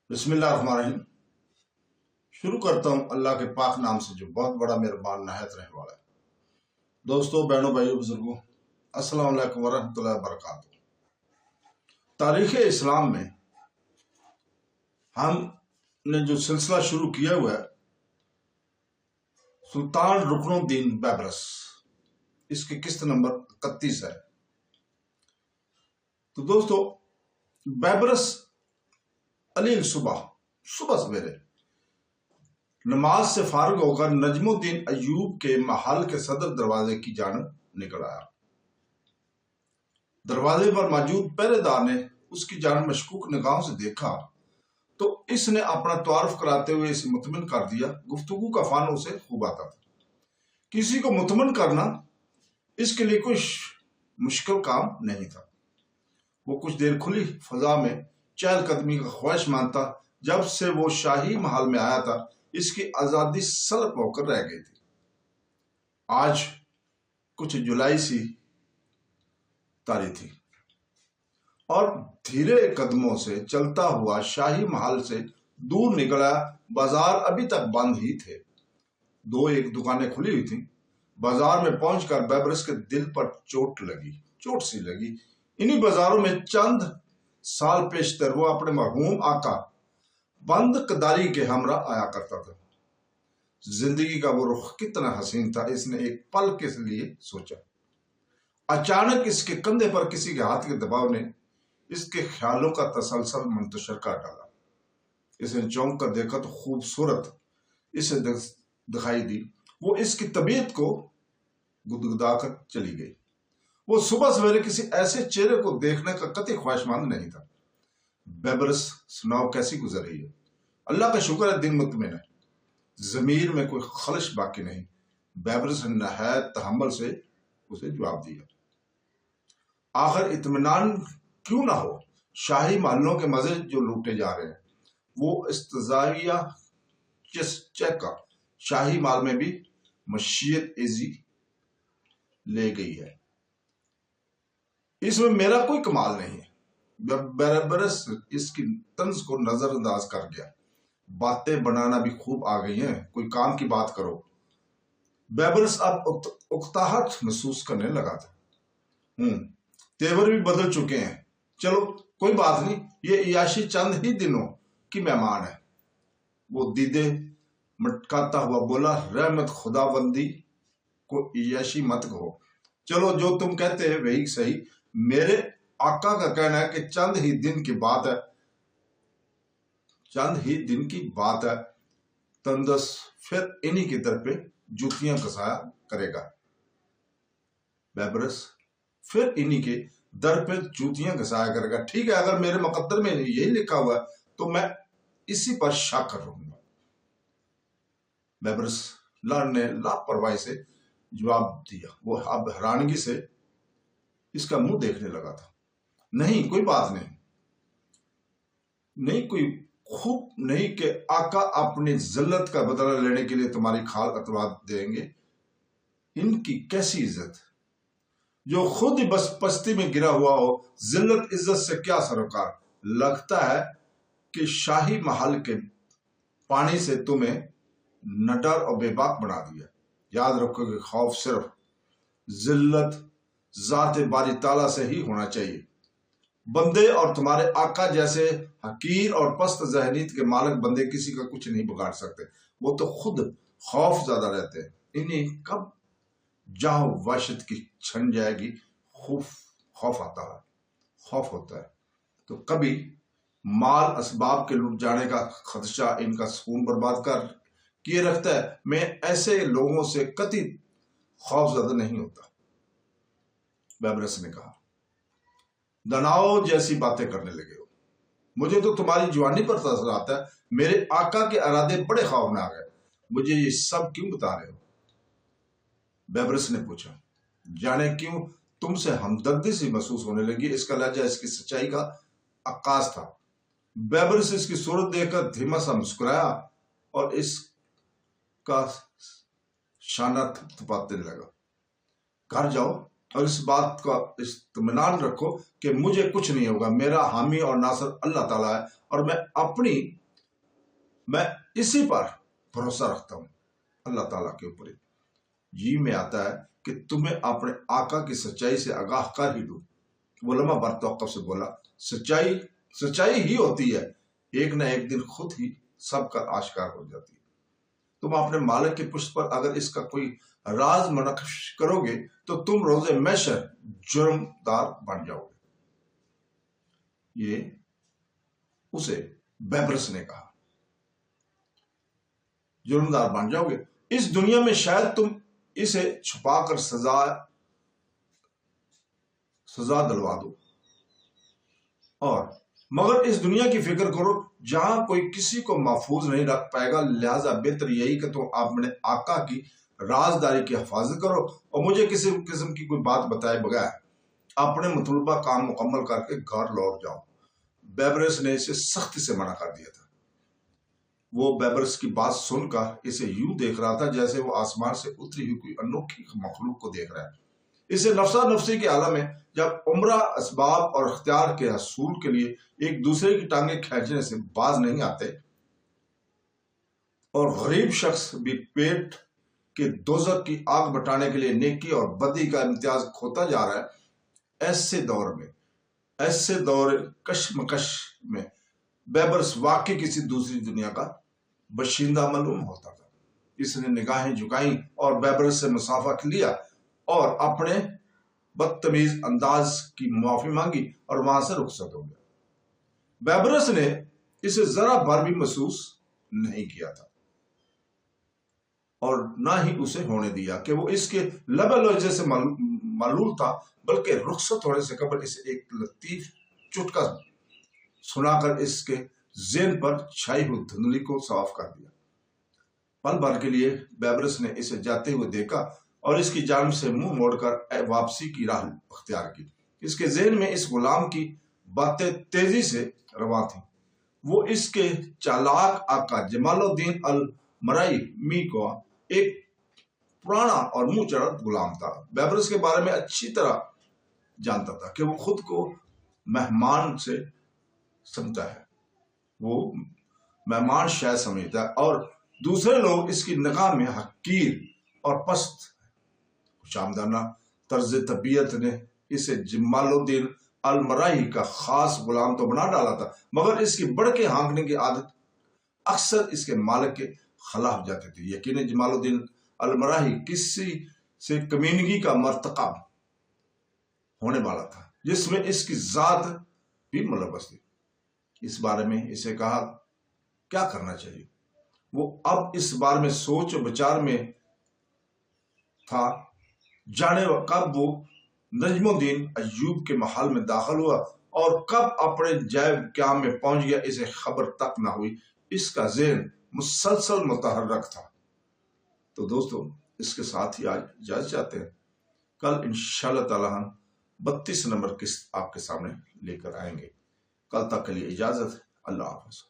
बिस्मिल्लाहिर्रहमानिर्रहीम। शुरू करता हूँ अल्लाह के पाक नाम से जो बहुत बड़ा मेहरबान नहायत रहने वाला है। दोस्तों, बहनों, भाइयों, बुजुर्गों, अस्सलाम वालेकुम वरहमतुल्लाहि वबरकातुहू। तारीख़ इस्लाम में हमने जो सिलसिला शुरू किया हुआ है सुल्तान रुकनुद्दीन बैबरस, इसकी किस्त नंबर 31 है। तो दोस्तों, बैबरस अली सुबह सवेरे नमाज से फारिग होकर नजमुद्दीन अय्यूब के महल के सदर दरवाजे की जानब निकल आया। दरवाजे पर मौजूद पहरेदार ने उसकी जानब मशकूक निगाहों से देखा तो इसने अपना तारुफ कराते हुए इसे मुतमिन कर दिया। गुफ्तगू का फान उसे खूब आता था। किसी को मुतमिन करना इसके लिए कोई मुश्किल काम नहीं था। वो कुछ देर खुली फजा में चहलकदमी का ख्वाहिशमंद था। जब से वो शाही महल में आया था इसकी आजादी सल्ब होकर रह गई थी। आज कुछ जुलाई सी तारीख थी और धीरे कदमों से चलता हुआ शाही महल से दूर निकला। बाजार अभी तक बंद ही थे। दो एक दुकानें खुली हुई थी। बाजार में पहुंचकर बैबरस के दिल पर चोट सी लगी। इन्हीं बाजारों में चंद साल पेशतर वो अपने मरहूम आका बंद कदारी के हमरा आया करता था। जिंदगी का वो रुख कितना हसीन था, इसने एक पल के लिए सोचा। अचानक इसके कंधे पर किसी के हाथ के दबाव ने इसके ख्यालों का तसलसल मुंतशर कर डाला। इसने चौंक कर देखा तो खूबसूरत इसे दिखाई दी। वो इसकी तबीयत को गुदगुदा कर चली गई। वो सुबह सवेरे किसी ऐसे चेहरे को देखने का कतई ख्वाहिशमंद नहीं था। बैबरस, सुनाओ कैसी गुजर रही है? अल्लाह का शुक्र है, दिन मुतमिन है, जमीर में कोई खलश बाकी नहीं। बैबरस ने नहायत तहम्मुल से उसे जवाब दिया। आखिर इत्मीनान क्यों ना हो? शाही महलों के मजे जो लूटे जा रहे हैं वो इस्तज़ाविया चेका शाही महल में भी मशीयत एजी ले गई है। इसमें मेरा कोई कमाल नहीं है। बैबरस इसकी तंज को नजरअंदाज कर गया। बातें बनाना भी खूब आ गई हैं, कोई काम की बात करो। बैबरस अब उकताहट महसूस करने लगा था। तेवर भी बदल चुके हैं। चलो कोई बात नहीं, ये इयाशी चंद ही दिनों की मेहमान है। वो दीदे मटकाता हुआ बोला, रहमत खुदाबंदी को इयाशी मत कहो। चलो जो तुम कहते हैं वही सही। मेरे आका का कहना है कि चंद ही दिन की बात है। तंदस फिर इन्हीं की तरफ पे जूतियां कसाया करेगा। बैबरस फिर इन्हीं के दर पे जूतियां घसाया करेगा। ठीक है, अगर मेरे मुकद्दर में यही लिखा हुआ है तो मैं इसी पर शक कर रहूंगा। बैबरस ने लापरवाही से जवाब दिया। वो अब हैरानगी से इसका मुंह देखने लगा था। नहीं, कोई बात नहीं, कोई खूब नहीं कि आका अपनी जिल्लत का बदला लेने के लिए तुम्हारी खाल कतवा देंगे। इनकी कैसी इज्जत, जो खुद ही बस पस्ती में गिरा हुआ हो। जिल्लत इज्जत से क्या सरोकार। लगता है कि शाही महल के पानी से तुम्हें नडर और बेबाक बना दिया। याद रखो कि खौफ सिर्फ जिल्लत जाते बारी ताला से ही होना चाहिए। बंदे और तुम्हारे आका जैसे हकीर और पस्त जहनीत के मालिक बंदे किसी का कुछ नहीं बिगाड़ सकते। वो तो खुद खौफ ज्यादा रहते हैं। इन्हें कब जहां वहशत की छन जाएगी खौफ होता है। तो कभी माल असबाब के लुट जाने का खदशा इनका सुकून बर्बाद कर किए रखता है। मैं ऐसे लोगों से कतई खौफ ज्यादा नहीं होता। बैबरस ने कहा, दनाओ जैसी बातें करने लगे हो। मुझे तो तुम्हारी जवानी पर तरस आता है। मेरे आका के इरादे बड़े खौफनाक है। मुझे ये सब क्यों बता रहे हो? बैबरस ने पूछा। जाने क्यों तुमसे हमदर्दी सी महसूस होने लगी। इसका लहजा इसकी सच्चाई का अक्कास था। बैबरस इसकी सूरत देखकर धीमा सा मुस्कुराया और इसका शाना थपथपाने लगा। घर जाओ, اور اس بات کا اطمینان رکھو کہ مجھے کچھ نہیں ہوگا، میرا حامی اور ناصر اللہ تعالیٰ ہے، اور میں اسی پر بھروسہ رکھتا ہوں، اللہ تعالیٰ کے اوپر۔ جی میں آتا ہے کہ تمہیں اپنے آقا کی سچائی سے آگاہ کر ہی دوں۔ علماء برتوقف سے بولا، سچائی ہی ہوتی ہے، ایک نہ ایک دن خود ہی سب کا آشکار ہو جاتی ہے۔ تم اپنے مالک کی پشت پر اگر اس کا کوئی راز منقش کرو گے تو تم روز محشر جرمدار بن جاؤ گے۔ یہ اسے بیبرس نے کہا، جرمدار بن جاؤ گے۔ اس دنیا میں شاید تم اسے چھپا کر سزا دلوا دو، مگر اس دنیا کی فکر کرو جہاں کوئی کسی کو محفوظ نہیں رکھ پائے گا، لہذا بہتر یہی کہ تم اپنے آقا کی رازداری کی حفاظت کرو اور مجھے کسی قسم کی کوئی بات بتائے بغیر اپنے مطلوبہ کام مکمل کر کے گھر لوٹ جاؤ۔ بیبرس نے اسے سختی سے منع کر دیا تھا۔ وہ بیبرس کی بات سن کر اسے یوں دیکھ رہا تھا جیسے وہ آسمان سے اتری ہوئی کوئی انوکھی مخلوق کو دیکھ رہا ہے۔ اسے نفسا نفسی کے عالم میں جب عمرہ اسباب اور اختیار کے حصول کے لیے ایک دوسرے کی ٹانگیں کھینچنے سے باز نہیں آتے، اور غریب شخص بھی پیٹ کے دوزخ کی آگ بٹانے کے لیے نیکی اور بدی کا امتیاز کھوتا جا رہا ہے، ایسے دور کشمکش میں بیبرس واقعی کسی دوسری دنیا کا باشندہ معلوم ہوتا تھا۔ اس نے نگاہیں جھکائیں اور بیبرس سے مسافہ لیا اور اپنے بدتمیز انداز کی معافی مانگی اور وہاں سے رخصت ہو گیا۔ بیبرس نے اسے ذرا بھر بھی محسوس نہیں کیا تھا اور نہ ہی اسے ہونے دیا کہ وہ اس کے لب لہجے سے معلول تھا، بلکہ رخصت ہونے سے قبل اسے ایک لطیف چٹکا سنا کر اس کے ذہن پر چھائی ہوئی دھندلی کو صاف کر دیا۔ پل بھر کے لیے بیبرس نے اسے جاتے ہوئے دیکھا اور اس کی جانب سے منہ موڑ کر واپسی کی راہ اختیار کی۔ اس کے ذہن میں اس غلام کی باتیں تیزی سے رواں تھیں۔ وہ اس کے چالاک آقا جمال الدین المرائی کو ایک پرانا اور منہ چڑھت غلام تھا۔ بیبرس کے بارے میں اچھی طرح جانتا تھا کہ وہ خود کو مہمان سے سمجھتا ہے، وہ مہمان شاید سمجھتا ہے، اور دوسرے لوگ اس کی نگاہ میں حقیر اور پست۔ خوشامدانہ طرز طبیعت نے اسے جمال الدین المرائی کا خاص غلام تو بنا ڈالا تھا، مگر اس کی بڑھ کے ہانکنے کی عادت اکثر اس کے مالک کے خلاف جاتی تھی۔ یقیناً جمال الدین المرائی کسی سے کمینگی کا مرتکب ہونے والا تھا جس میں اس کی ذات بھی ملوث تھی۔ اس بارے میں اسے کہا کیا کرنا چاہیے۔ وہ اب اس بارے میں سوچ و بچار میں تھا، جانے کب وہ نجم الدین ایوب کے محل میں داخل ہوا اور کب اپنے جائے قیام میں پہنچ گیا اسے خبر تک نہ ہوئی۔ اس کا ذہن مسلسل متحرک تھا۔ تو دوستو اس کے ساتھ ہی آج اجازت چاہتے ہیں، کل انشاءاللہ تعالی ہم 32 نمبر قسط آپ کے سامنے لے کر آئیں گے۔ کل تک کے لیے اجازت، اللہ حافظ۔